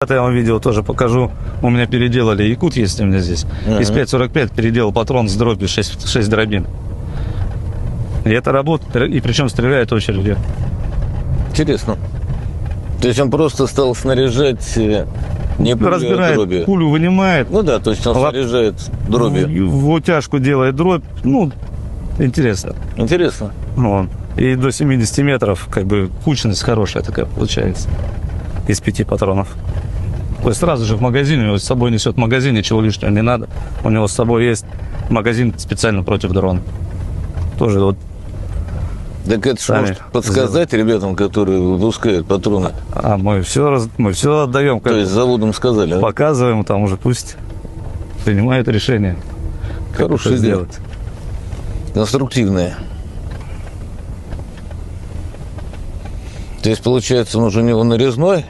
Это я вам видео тоже покажу. У меня переделали, якут есть у меня здесь. Из 5.45 переделал патрон с дробью 6 дробин. И это работает, и причем стреляет очередью. Интересно. То есть он просто стал снаряжать не пулю, Разбирает, а дроби. пулю вынимает. Ну да, то есть он снаряжает дроби. В утяжку делает дробь. Ну, интересно. Интересно. Вот. И до 70 метров, как бы, кучность хорошая такая получается. Из 5 патронов. То есть сразу же в магазине, у него с собой несет магазин, ничего лишнего не надо. У него с собой есть магазин специально против дрона. Тоже вот. Так это что, может подсказать ребятам, которые выпускают патроны? Мы все отдаем. То есть заводом сказали, а? Показываем, там уже пусть принимают решение. Хорошее сделать. Конструктивное. То есть, получается, он уже у него нарезной?